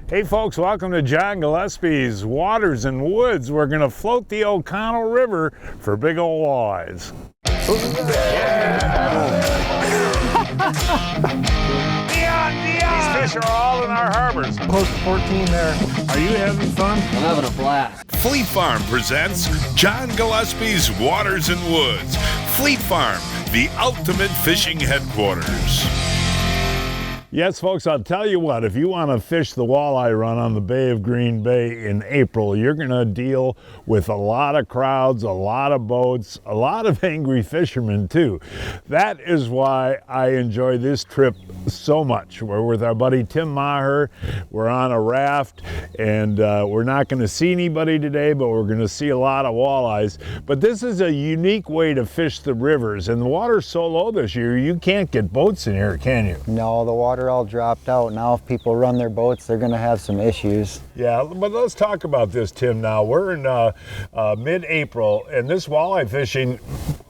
Hey folks, welcome to John Gillespie's Waters and Woods. We're going to float the Oconto River for big old walleyes. These fish are all in our harbors. Close to 14 there. Are you having fun? I'm having a blast. Fleet Farm presents John Gillespie's Waters and Woods. Fleet Farm, the ultimate fishing headquarters. Yes, folks, I'll tell you what, if you want to fish the walleye run on the Bay of Green Bay in April, you're going to deal with a lot of crowds, a lot of boats, a lot of angry fishermen too. That is why I enjoy this trip so much. We're with our buddy Tim Maher. We're on a raft, and we're not going to see anybody today, but we're going to see a lot of walleyes. But this is a unique way to fish the rivers, and the water's so low this year, you can't get boats in here, can you? No, the water all dropped out. Now if people run their boats, they're going to have some issues. Yeah, but let's talk about this, Tim, now. We're in mid-April, and this walleye fishing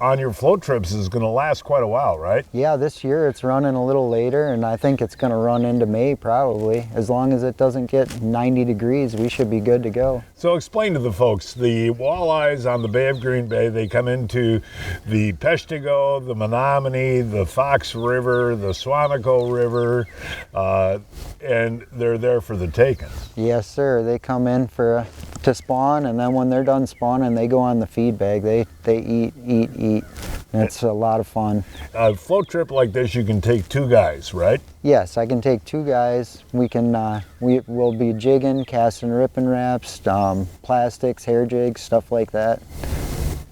on your float trips is going to last quite a while, right? Yeah, this year it's running a little later, and I think it's going to run into May probably. As long as it doesn't get 90 degrees, we should be good to go. So explain to the folks, the walleyes on the Bay of Green Bay, they come into the Peshtigo, the Menominee, the Fox River, the Swanico River, and they're there for the takings. Yes, sir. They come in to spawn, and then when they're done spawning, they go on the feed bag. They eat. And it's a lot of fun. A float trip like this, you can take two guys, right? Yes, I can take two guys. We can, we'll be jigging, casting ripping wraps, plastics, hair jigs, stuff like that.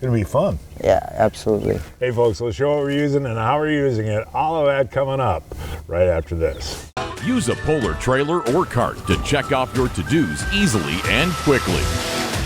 It'll be fun. Yeah, absolutely. Hey folks, we'll show what we're using and how we're using it. All of that coming up right after this. Use a polar trailer or cart to check off your to-dos easily and quickly.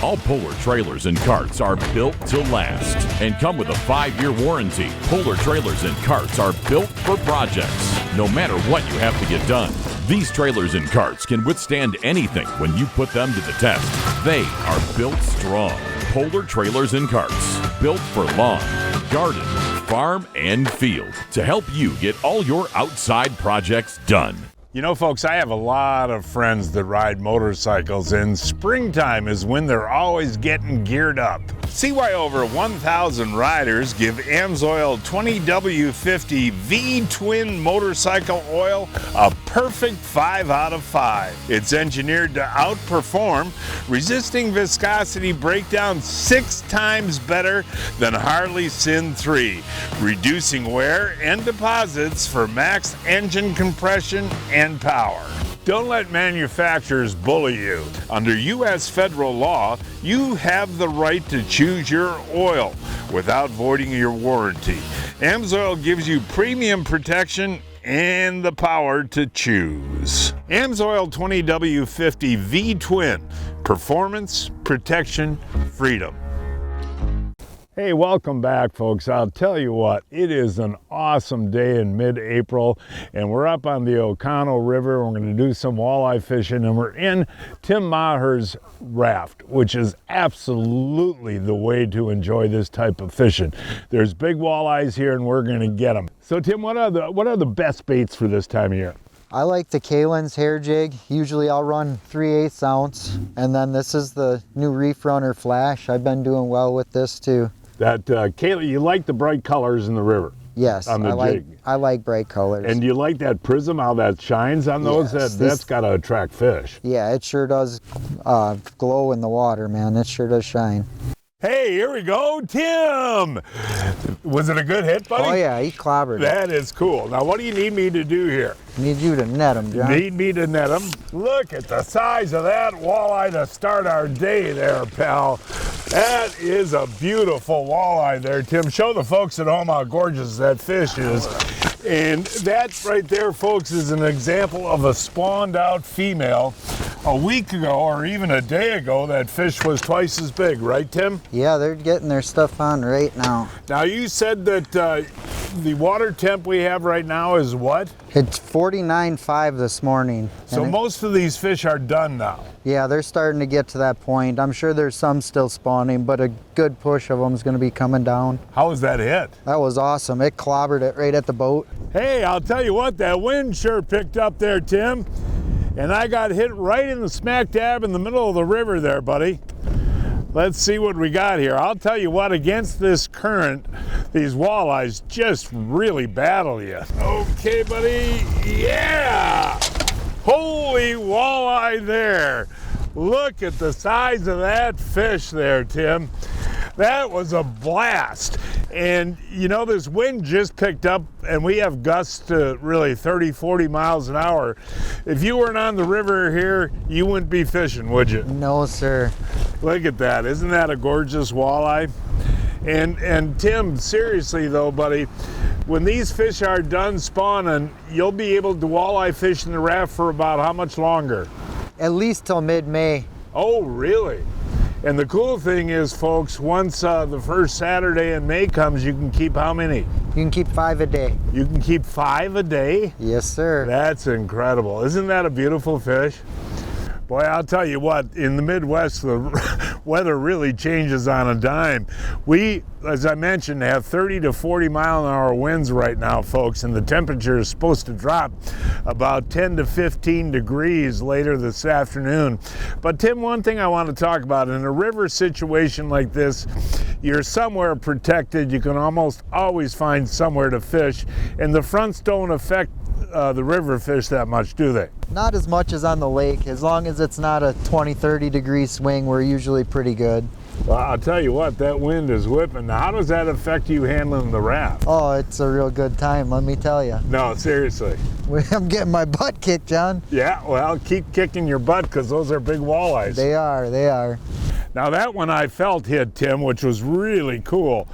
All Polar trailers and carts are built to last and come with a 5-year warranty. Polar trailers and carts are built for projects, no matter what you have to get done. These trailers and carts can withstand anything when you put them to the test. They are built strong. Polar trailers and carts, built for lawn, garden, farm, and field to help you get all your outside projects done. You know, folks, I have a lot of friends that ride motorcycles, and springtime is when they're always getting geared up. See why over 1,000 riders give AMSOIL 20W50 V-Twin motorcycle oil a perfect 5 out of 5. It's engineered to outperform, resisting viscosity breakdown 6 times better than Harley Sin 3, reducing wear and deposits for max engine compression and power. Don't let manufacturers bully you. Under U.S. federal law, you have the right to choose your oil without voiding your warranty. AMSOIL gives you premium protection and the power to choose. AMSOIL 20W50 V-Twin. Performance, protection, freedom. Hey, welcome back, folks. I'll tell you what, it is an awesome day in mid-April, and we're up on the Oconto River. We're going to do some walleye fishing, and we're in Tim Maher's raft, which is absolutely the way to enjoy this type of fishing. There's big walleyes here, and we're going to get them. So, Tim, what are the best baits for this time of year? I like the Kalin's hair jig. Usually I'll run 3/8 ounce, and then this is the new Reef Runner Flash. I've been doing well with this too. That, Kalin, you like the bright colors in the river? Yes, on the jig. I like bright colors. And do you like that prism, how that shines on those? Yes, That's got to attract fish. Yeah, it sure does glow in the water, man. It sure does shine. Hey, here we go, Tim. Was it a good hit, buddy? Oh yeah, he clobbered it. That is cool. Now, what do you need me to do here? Need you to net him, John. Need me to net him? Look at the size of that walleye to start our day there, pal. That is a beautiful walleye there, Tim. Show the folks at home how gorgeous that fish is. And that right there, folks, is an example of a spawned out female. A week ago, or even a day ago, that fish was twice as big, right, Tim? Yeah, they're getting their stuff on right now. Now, you said that the water temp we have right now is what? It's 49.5 this morning. So most of these fish are done now. Yeah, they're starting to get to that point. I'm sure there's some still spawning, but a good push of them is going to be coming down. How was that hit? That was awesome. It clobbered it right at the boat. Hey, I'll tell you what, that wind sure picked up there, Tim. And I got hit right in the smack dab in the middle of the river there, buddy. Let's see what we got here. I'll tell you what, against this current, these walleyes just really battle you. Okay, buddy, yeah! Holy walleye there. Look at the size of that fish there, Tim. That was a blast. And you know, this wind just picked up and we have gusts to really 30, 40 miles an hour. If you weren't on the river here, you wouldn't be fishing, would you? No, sir. Look at that. Isn't that a gorgeous walleye? And Tim, seriously though, buddy, when these fish are done spawning, you'll be able to walleye fish in the raft for about how much longer? At least till mid-May. Oh, really? And the cool thing is, folks, once the first Saturday in May comes, you can keep how many? You can keep 5 a day. You can keep 5 a day? Yes, sir. That's incredible. Isn't that a beautiful fish? Boy, I'll tell you what, in the Midwest, the weather really changes on a dime. We, as I mentioned, have 30 to 40 mile an hour winds right now, folks, and the temperature is supposed to drop about 10 to 15 degrees later this afternoon. But Tim, one thing I want to talk about, in a river situation like this, you're somewhere protected. You can almost always find somewhere to fish, and the fronts don't affect the river fish that much, do they? Not as much as on the lake. As long as it's not a 20, 30 degree swing, we're usually pretty good. Well, I'll tell you what, that wind is whipping. Now, how does that affect you handling the raft? Oh, it's a real good time, let me tell you. No, seriously. I'm getting my butt kicked, John. Yeah, well, keep kicking your butt because those are big walleyes. They are. Now that one I felt hit, Tim, which was really cool.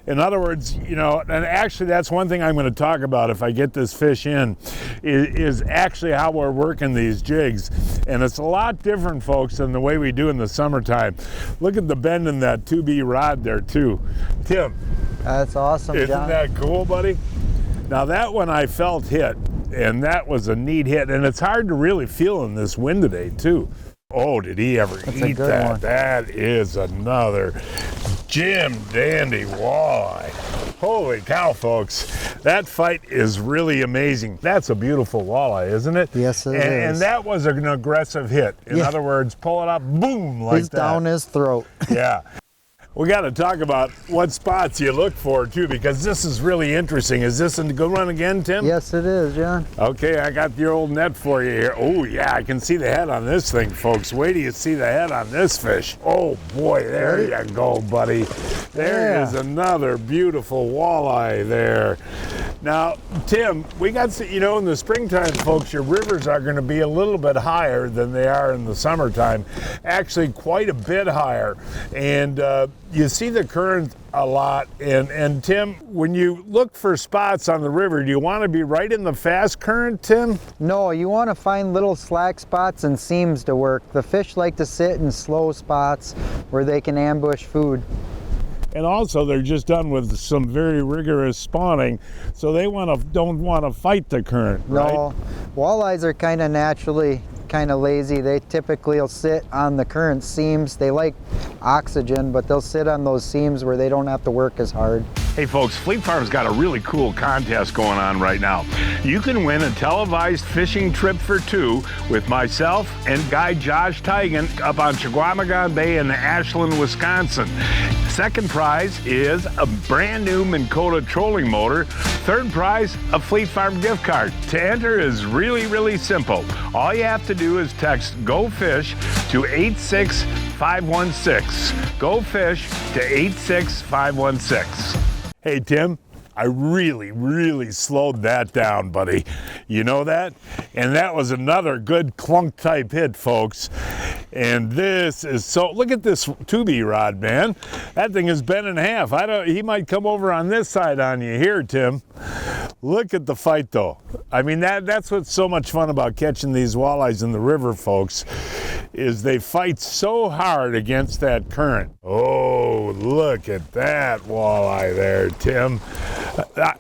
In other words, you know, and actually that's one thing I'm going to talk about if I get this fish in, is actually how we're working these jigs. And it's a lot different, folks, than the way we do in the summertime. Look at the bend in that 2B rod there too. Tim. That's awesome, Isn't John. that cool, buddy? Now that one I felt hit, and that was a neat hit. And it's hard to really feel in this wind today too. Oh, did he ever eat that? One. That is another Jim Dandy walleye. Holy cow, folks. That fight is really amazing. That's a beautiful walleye, isn't it? Yes, it is. And that was an aggressive hit. In other words, pull it up, boom, like He's that. down his throat. Yeah. We got to talk about what spots you look for too, because this is really interesting. Is this a good one again, Tim? Yes, it is, John. Okay, I got your old net for you here. Oh yeah, I can see the head on this thing, folks. Wait till you see the head on this fish. Oh boy, there you go, buddy. There is another beautiful walleye there. Now, Tim, we got, you know, in the springtime, folks, your rivers are going to be a little bit higher than they are in the summertime. Actually, quite a bit higher. And you see the current a lot. And Tim, when you look for spots on the river, do you want to be right in the fast current, Tim? No, you want to find little slack spots and seams to work. The fish like to sit in slow spots where they can ambush food. And also, they're just done with some very rigorous spawning, so they don't want to fight the current, right? No, walleyes are kind of naturally kind of lazy. They typically will sit on the current seams. They like oxygen, but they'll sit on those seams where they don't have to work as hard. Hey folks, Fleet Farm's got a really cool contest going on right now. You can win a televised fishing trip for two with myself and guide Josh Teigen up on Chequamegon Bay in Ashland, Wisconsin. Second prize is a brand new Minn Kota trolling motor. Third prize, a Fleet Farm gift card. To enter is really, really simple. All you have to do is text Go Fish to 86516. Go Fish to 86516. Hey, Tim, I really slowed that down, buddy. You know that? And that was another good clunk type hit, folks. And this is so, look at this 2B rod, man. That thing is bent in half. He might come over on this side on you here, Tim. Look at the fight though. I mean, that's what's so much fun about catching these walleyes in the river, folks, is they fight so hard against that current. Oh, look at that walleye there, Tim.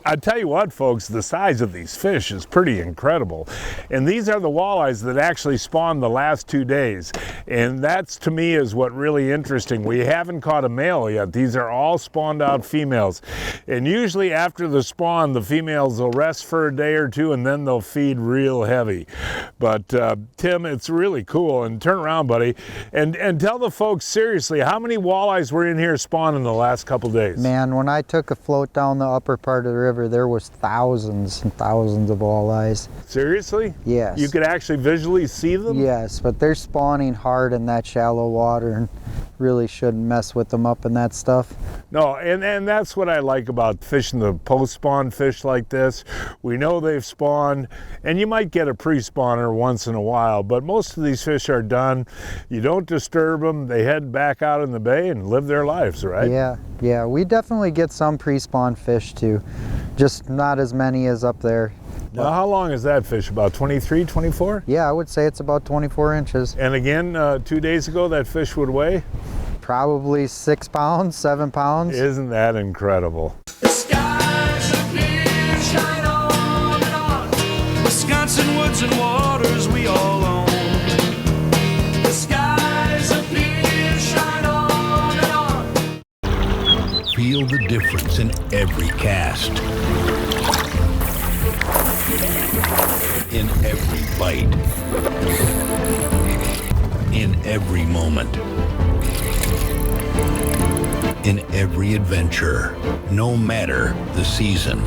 I tell you what, folks, the size of these fish is pretty incredible. And these are the walleyes that actually spawned the last 2 days. And that's, to me, is what really interesting. We haven't caught a male yet. These are all spawned out females. And usually after the spawn, the females will rest for a day or two and then they'll feed real heavy. But Tim, it's really cool. And turn around, buddy, and tell the folks seriously, how many walleyes were in here spawning the last couple days? Man, when I took a float down the upper part of the river, there was thousands and thousands of walleyes. Seriously? Yes. You could actually visually see them? Yes, but they're spawning hard in that shallow water and really shouldn't mess with them up and that stuff. No, and that's what I like about fishing the post-spawn fish like this. We know they've spawned, and you might get a pre-spawner once in a while, but most of these fish are done. You don't disturb them. They head back out in the bay and live their lives, right? Yeah, we definitely get some pre-spawn fish too, just not as many as up there. Now, how long is that fish? About 23, 24? Yeah, I would say it's about 24 inches. And again, 2 days ago, that fish would weigh? Probably 6 pounds, 7 pounds. Isn't that incredible? The skies are clear, shine on and on. Wisconsin woods and waters we all own. The skies are clear, shine on and on. Feel the difference in every cast, in every bite, in every moment, in every adventure, no matter the season.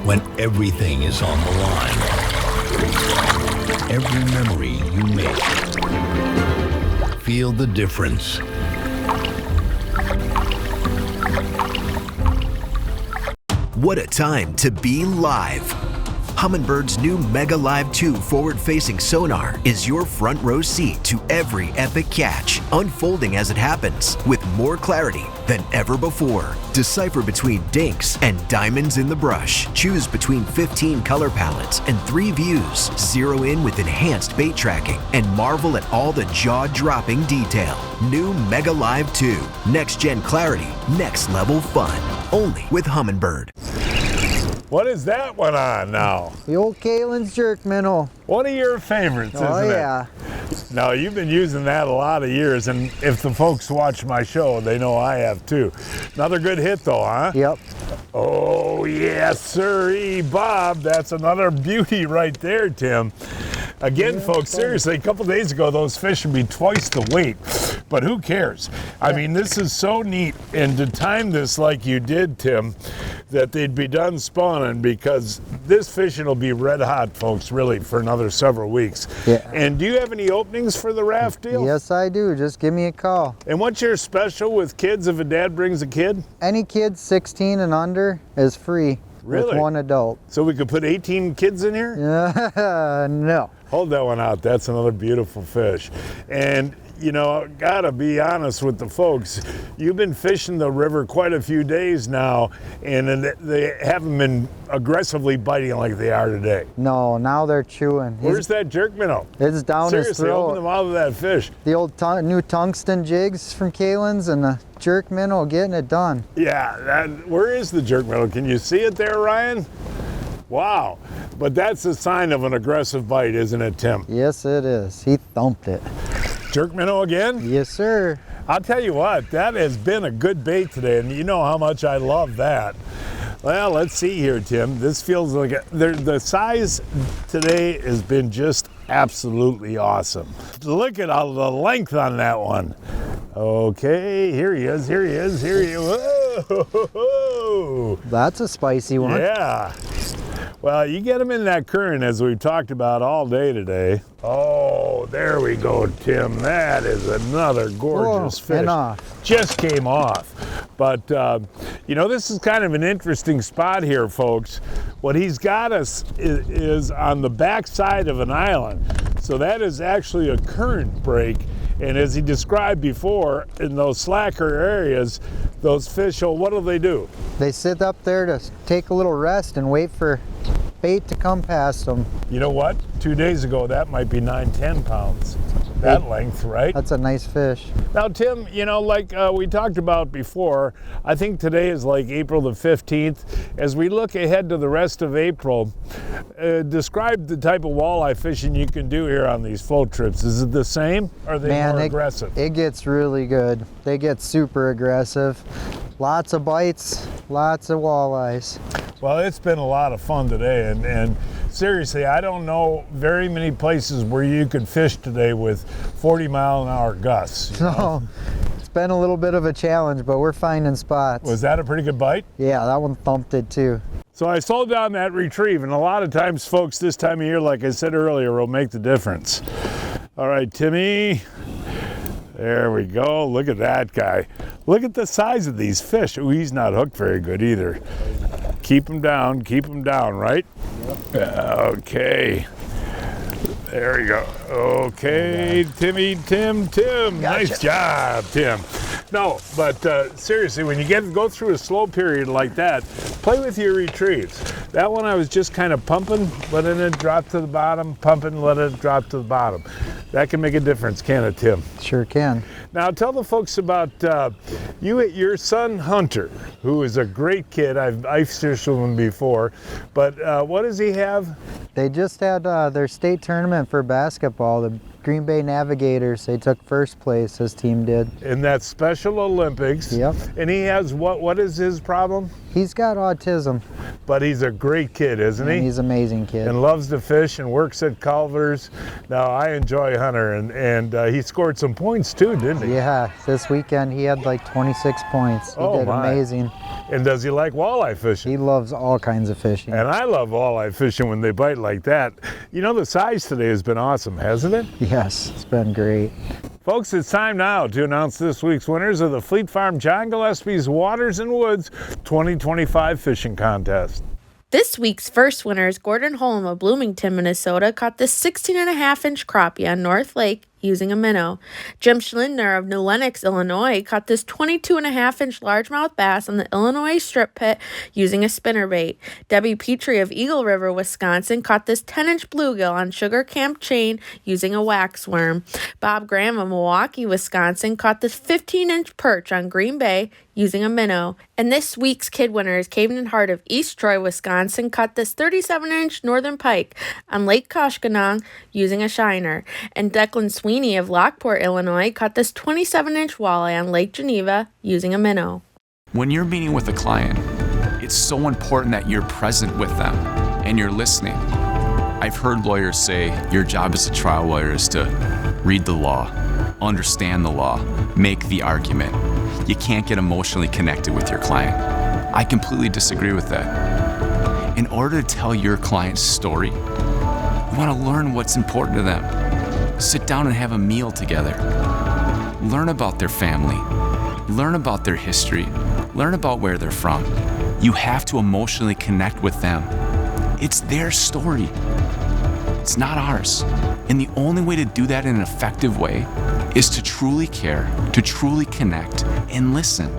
When everything is on the line, every memory you make, feel the difference. What a time to be live! Humminbird's new Mega Live 2 forward-facing sonar is your front row seat to every epic catch, unfolding as it happens, with more clarity than ever before. Decipher between dinks and diamonds in the brush. Choose between 15 color palettes and 3 views. Zero in with enhanced bait tracking and marvel at all the jaw-dropping detail. New Mega Live 2. Next-gen clarity, next-level fun. Only with Humminbird. What is that one on now? The old Kalin's jerk minnow. One of your favorites, isn't it? Oh yeah. Now, you've been using that a lot of years, and if the folks watch my show, they know I have too. Another good hit though, huh? Yep. Oh, yes, sir, Bob. That's another beauty right there, Tim. Again, folks, seriously, a couple days ago, those fish would be twice the weight, but who cares? I mean, this is so neat, and to time this like you did, Tim, that they'd be done spawning, because this fishing will be red hot, folks, really, for another several weeks. Yeah. And do you have any openings for the raft deal? Yes, I do. Just give me a call. And what's your special with kids if a dad brings a kid? Any kid 16 and under is free. Really? With one adult. So we could put 18 kids in here? No. Hold that one out. That's another beautiful fish. And you know, gotta be honest with the folks. You've been fishing the river quite a few days now, and they haven't been aggressively biting like they are today. No, now they're chewing. Where's that jerk minnow? It's down his Seriously, throat. open the mouth of that fish. The old new tungsten jigs from Kalin's and the jerk minnow getting it done. Yeah, where is the jerk minnow? Can you see it there, Ryan? Wow, but that's a sign of an aggressive bite, isn't it, Tim? Yes, it is. He thumped it. Jerk minnow again? Yes, sir. I'll tell you what, that has been a good bait today, and you know how much I love that. Well, let's see here, Tim. This feels like the size today has been just absolutely awesome. Look at all the length on that one. Okay, here he is, here he is, here he is. Whoa! That's a spicy one. Yeah. Well, you get them in that current, as we've talked about all day today. Oh, there we go, Tim. That is another gorgeous fish. And off. Just came off. But, you know, this is kind of an interesting spot here, folks. What he's got us is on the back side of an island. So that is actually a current break. And as he described before, in those slacker areas, those fish, what do they do? They sit up there to take a little rest and wait for bait to come past them. You know what? 2 days ago, that might be 9, 10 pounds. that length, right? That's a nice fish. Now, Tim, you know, like we talked about before, I think today is like April the 15th. As we look ahead to the rest of April, describe the type of walleye fishing you can do here on these float trips. Is it the same? Or are they more aggressive? It gets really good. They get super aggressive. Lots of bites, lots of walleyes. Well, it's been a lot of fun today, and seriously, I don't know very many places where you could fish today with 40-mile-an-hour gusts. So it's been a little bit of a challenge, but we're finding spots. Was that a pretty good bite? Yeah, that one thumped it too. So I slowed down that retrieve, and a lot of times, folks, this time of year, like I said earlier, will make the difference. All right, Timmy. There we go. Look at that guy. Look at the size of these fish. Ooh, he's not hooked very good either. Keep him down, right? Yep. Okay. There we go. Okay, Tim. Gotcha. Nice job, Tim. No, but seriously, when you go through a slow period like that, play with your retrieves. That one I was just kind of pumping, letting it drop to the bottom, pumping, letting it drop to the bottom. That can make a difference, can't it, Tim? Sure can. Now tell the folks about your son Hunter, who is a great kid. I've fished with him before, but what does he have? They just had their state tournament for basketball. The Green Bay Navigators, they took first place, his team did. In that Special Olympics. Yep. And he has what is his problem? He's got autism. But he's a great kid, isn't he? He's an amazing kid. And loves to fish and works at Culver's. Now, I enjoy Hunter, and he scored some points too, didn't he? Yeah, this weekend he had like 26 points. He did amazing. And does he like walleye fishing? He loves all kinds of fishing. And I love walleye fishing when they bite like that. You know, the size today has been awesome, hasn't it? Yes, it's been great. Folks, it's time now to announce this week's winners of the Fleet Farm John Gillespie's Waters and Woods 2025 Fishing Contest. This week's first winner is Gordon Holm of Bloomington, Minnesota, caught this 16.5-inch crappie on North Lake using a minnow. Jim Schlindner of New Lenox, Illinois, caught this 22.5-inch largemouth bass on the Illinois Strip Pit using a spinnerbait. Debbie Petrie of Eagle River, Wisconsin, caught this 10-inch bluegill on Sugar Camp chain using a wax worm. Bob Graham of Milwaukee, Wisconsin, caught this 15-inch perch on Green Bay using a minnow. And this week's kid winner is Caden Hart of East Troy, Wisconsin, caught this 37-inch northern pike on Lake Koshkonong using a shiner. And Declan Sweeney of Lockport, Illinois, caught this 27-inch walleye on Lake Geneva using a minnow. When you're meeting with a client, it's so important that you're present with them and you're listening. I've heard lawyers say your job as a trial lawyer is to read the law, understand the law, make the argument. You can't get emotionally connected with your client. I completely disagree with that. In order to tell your client's story, you want to learn what's important to them. Sit down and have a meal together. Learn about their family. Learn about their history. Learn about where they're from. You have to emotionally connect with them. It's their story. It's not ours. And the only way to do that in an effective way is to truly care, to truly connect, and listen.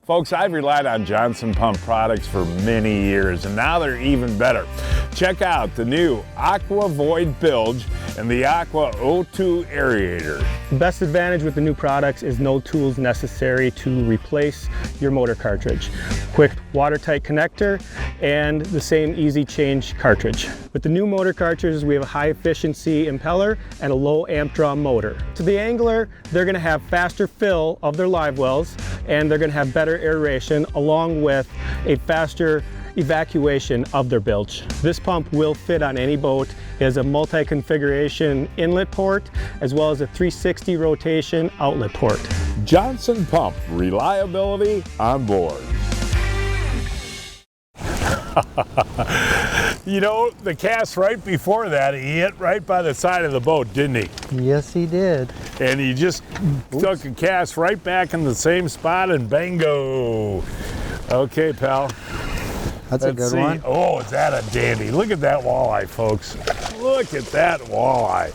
Folks, I've relied on Johnson Pump products for many years, and now they're even better. Check out the new Aqua Void Bilge and the Aqua O2 Aerator. The best advantage with the new products is no tools necessary to replace your motor cartridge. Quick watertight connector and the same easy change cartridge. With the new motor cartridges, we have a high efficiency impeller and a low amp draw motor. To the angler, they're going to have faster fill of their live wells and they're going to have better aeration along with a faster evacuation of their bilge. This pump will fit on any boat. It has a multi-configuration inlet port as well as a 360 rotation outlet port. Johnson Pump, reliability on board. You know, the cast right before that, he hit right by the side of the boat, didn't he? Yes, he did. And he just took a cast right back in the same spot and bango. Okay, pal. That's a good one. Oh, is that a dandy? Look at that walleye, folks. Look at that walleye.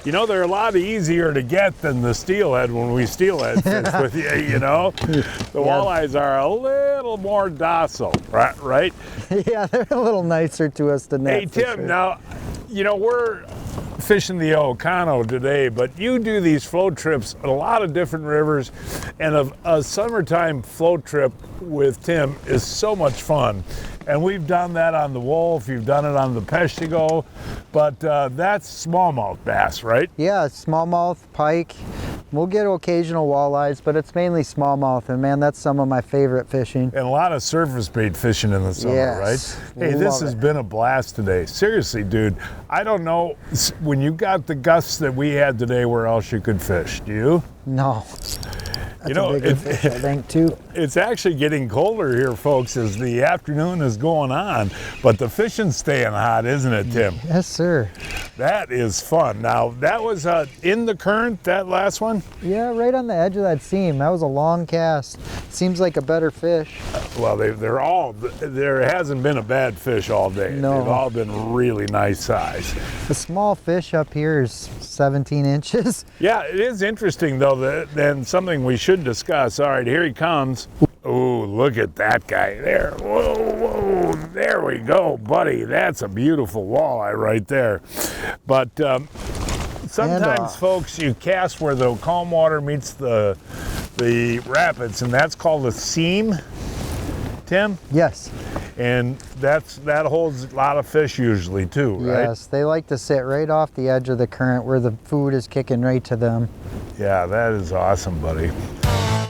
You know, they're a lot easier to get than the steelhead when we steelhead fish with you, you know? The walleyes are a little more docile, right? Yeah, they're a little nicer to us than that. Hey, Tim, now, you know, we're fishing the Oconto today, but you do these float trips at a lot of different rivers, and a summertime float trip with Tim is so much fun. And we've done that on the Wolf, you've done it on the Peshtigo, but that's smallmouth bass, right? Yeah, smallmouth, pike. We'll get occasional walleyes, but it's mainly smallmouth, and man, that's some of my favorite fishing. And a lot of surface bait fishing in the summer, right? Hey, this has been a blast today. Seriously, dude, I don't know, when you got the gusts that we had today, where else you could fish, do you? No. You know, fish, I think, too. It's actually getting colder here, folks, as the afternoon is going on, but the fishing's staying hot, isn't it, Tim? Yes, sir. That is fun. Now, that was in the current, that last one? Yeah, right on the edge of that seam. That was a long cast. Seems like a better fish. Well, there hasn't been a bad fish all day. No. They've all been really nice size. The small fish up here is 17 inches. Yeah, it is interesting, though, then something we should discuss. All right, here he comes. Oh, look at that guy there. Whoa, there we go, buddy. That's a beautiful walleye right there. But sometimes, folks, you cast where the calm water meets the rapids, and that's called a seam, Tim? Yes. And that holds a lot of fish usually too, right? Yes, they like to sit right off the edge of the current where the food is kicking right to them. Yeah, that is awesome, buddy.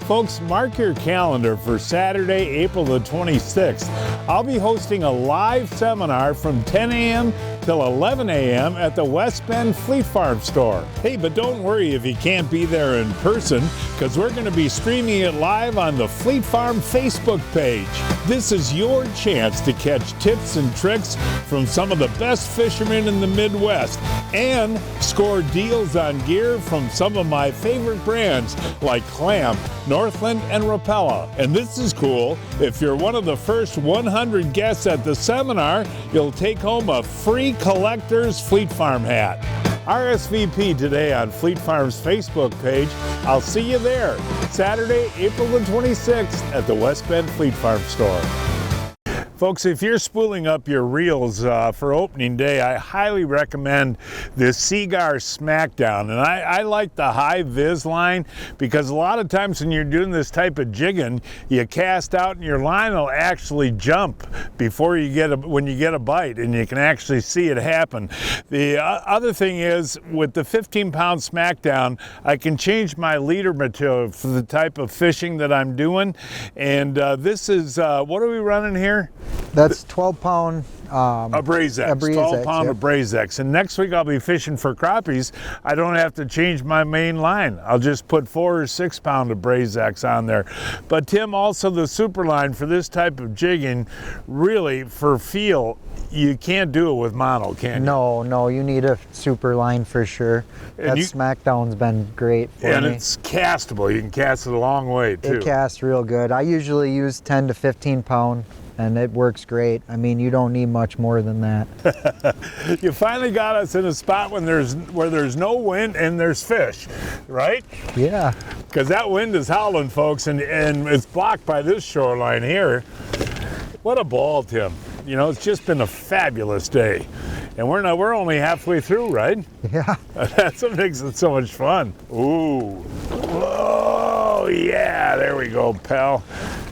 Folks, mark your calendar for Saturday, April the 26th. I'll be hosting a live seminar from 10 a.m. till 11 a.m. at the West Bend Fleet Farm store. Hey, but don't worry if you can't be there in person, because we're going to be streaming it live on the Fleet Farm Facebook page. This is your chance to catch tips and tricks from some of the best fishermen in the Midwest and score deals on gear from some of my favorite brands like Clamp, Northland, and Rapella. And this is cool. If you're one of the first 100 guests at the seminar, you'll take home a free collector's Fleet Farm hat. RSVP today on Fleet Farm's Facebook page. I'll see you there, Saturday, April the 26th at the West Bend Fleet Farm store. Folks, if you're spooling up your reels for opening day, I highly recommend this Seagar Smackdown. And I like the high vis line, because a lot of times when you're doing this type of jigging, you cast out and your line will actually jump before you get when you get a bite, and you can actually see it happen. The other thing is, with the 15-pound Smackdown, I can change my leader material for the type of fishing that I'm doing. And this is, what are we running here? That's 12-pound Abrazex, 12-pound Abrazex. And next week I'll be fishing for crappies. I don't have to change my main line. I'll just put 4 or 6-pound Abrazex on there. But Tim, also the super line for this type of jigging, really for feel, you can't do it with mono, can you? No, you need a super line for sure. That Smackdown's been great for me. And it's castable. You can cast it a long way too. It casts real good. I usually use 10 to 15 pound. And it works great. I mean, you don't need much more than that. You finally got us in a spot where there's no wind and there's fish, right? Yeah. Because that wind is howling, folks, and it's blocked by this shoreline here. What a ball, Tim. You know, it's just been a fabulous day. And we're only halfway through, right? Yeah. That's what makes it so much fun. Ooh. Oh, yeah. There we go, pal.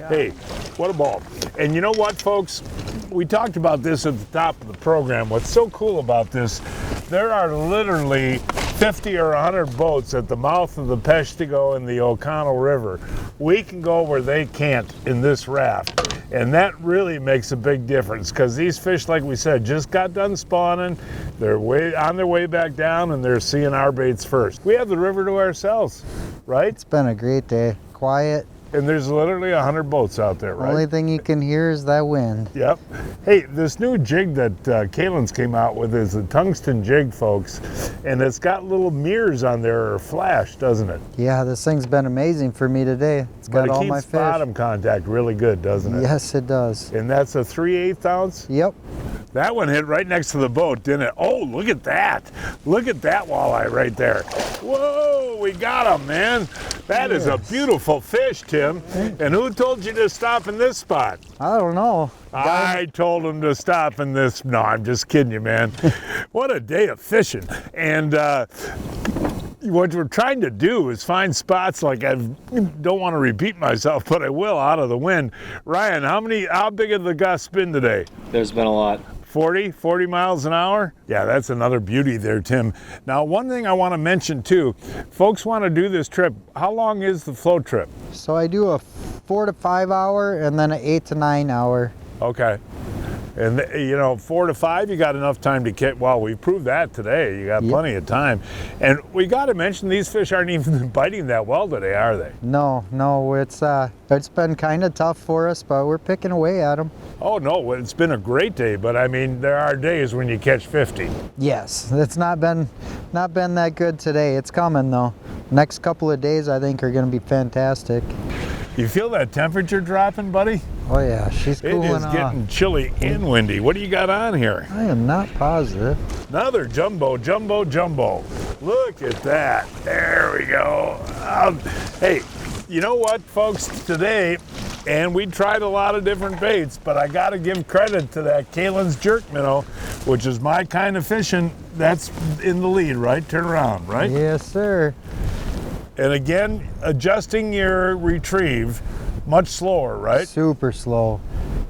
Hey, what a ball. And you know what, folks? We talked about this at the top of the program. What's so cool about this, there are literally 50 or 100 boats at the mouth of the Peshtigo and the Oconto River. We can go where they can't in this raft. And that really makes a big difference, because these fish, like we said, just got done spawning. They're on their way back down, and they're seeing our baits first. We have the river to ourselves, right? It's been a great day. Quiet. And there's literally 100 boats out there, right? Only thing you can hear is that wind. Yep. Hey, this new jig that Kalin's came out with is a tungsten jig, folks. And it's got little mirrors on there, or flash, doesn't it? Yeah, this thing's been amazing for me today. It's got all my fish. But it keeps bottom contact really good, doesn't it? Yes, it does. And that's a 3/8 ounce? Yep. That one hit right next to the boat, didn't it? Oh, look at that. Look at that walleye right there. Whoa, we got him, man. That is a beautiful fish, Tim. And who told you to stop in this spot? I don't know. I told him to stop in this. No, I'm just kidding you, man. What a day of fishing. And what we're trying to do is find spots, like I don't want to repeat myself, but I will, out of the wind. Ryan, how big have the gusts been today? There's been a lot. 40 miles an hour? Yeah, that's another beauty there, Tim. Now, one thing I want to mention too, folks want to do this trip. How long is the float trip? So I do a 4 to 5 hour and then an 8 to 9 hour. Okay. And 4 to 5, you got enough time to catch. Well, we proved that today. You got plenty of time. And we got to mention, these fish aren't even biting that well today, are they? No, it's been kind of tough for us, but we're picking away at them. Oh no, it's been a great day, but I mean, there are days when you catch 50. Yes, it's not been that good today. It's coming though. Next couple of days I think are going to be fantastic. You feel that temperature dropping, buddy? Oh yeah, she's cooling off. It is getting chilly and windy. What do you got on here? I am not positive. Another jumbo. Look at that. There we go. Hey, you know what, folks, today, and we tried a lot of different baits, but I got to give credit to that Kalin's jerk minnow, which is my kind of fishing. That's in the lead, right? Turn around, right? Yes, sir. And again, adjusting your retrieve much slower, right? Super slow.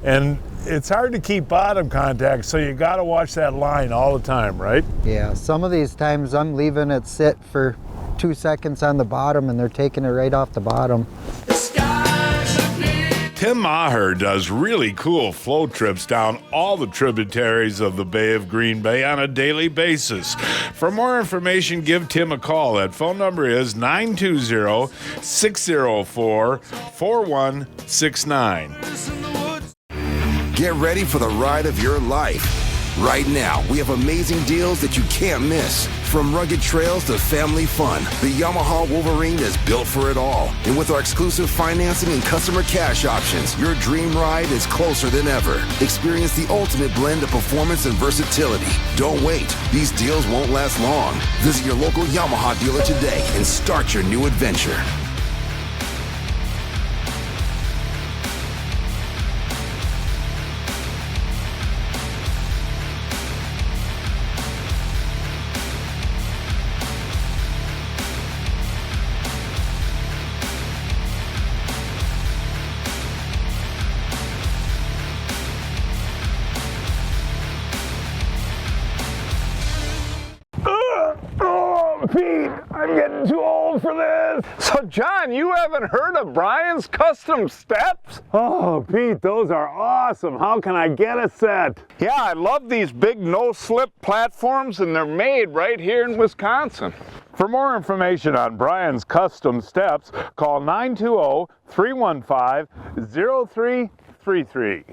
And it's hard to keep bottom contact, so you got to watch that line all the time, right? Yeah, some of these times I'm leaving it sit for 2 seconds on the bottom and they're taking it right off the bottom. Tim Maher does really cool float trips down all the tributaries of the Bay of Green Bay on a daily basis. For more information, give Tim a call. That phone number is 920-604-4169. Get ready for the ride of your life. Right now, we have amazing deals that you can't miss. From rugged trails to family fun, the Yamaha Wolverine is built for it all. And with our exclusive financing and customer cash options, your dream ride is closer than ever. Experience the ultimate blend of performance and versatility. Don't wait. These deals won't last long. Visit your local Yamaha dealer today and start your new adventure. Pete, I'm getting too old for this. So John, you haven't heard of Brian's Custom Steps? Oh, Pete, those are awesome. How can I get a set? Yeah, I love these big no-slip platforms, and they're made right here in Wisconsin. For more information on Brian's Custom Steps, call 920-315-0333.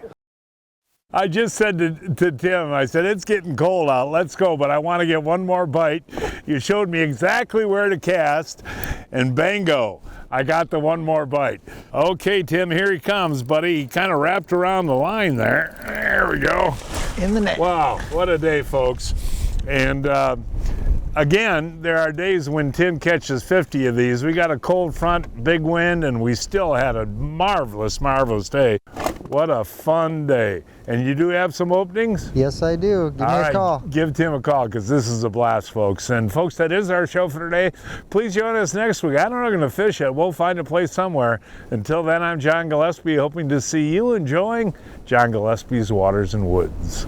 I just said to Tim, I said, it's getting cold out, let's go, but I want to get one more bite. You showed me exactly where to cast, and bango, I got the one more bite. Okay, Tim, here he comes, buddy. He kind of wrapped around the line there. There we go. In the net. Wow, what a day, folks. And again, there are days when Tim catches 50 of these. We got a cold front, big wind, and we still had a marvelous, marvelous day. What a fun day. And you do have some openings? Yes, I do. Give me a call. Give Tim a call, because this is a blast, folks. And folks, that is our show for today. Please join us next week. I don't know if we're going to fish yet. We'll find a place somewhere. Until then, I'm John Gillespie, hoping to see you enjoying John Gillespie's Waters and Woods.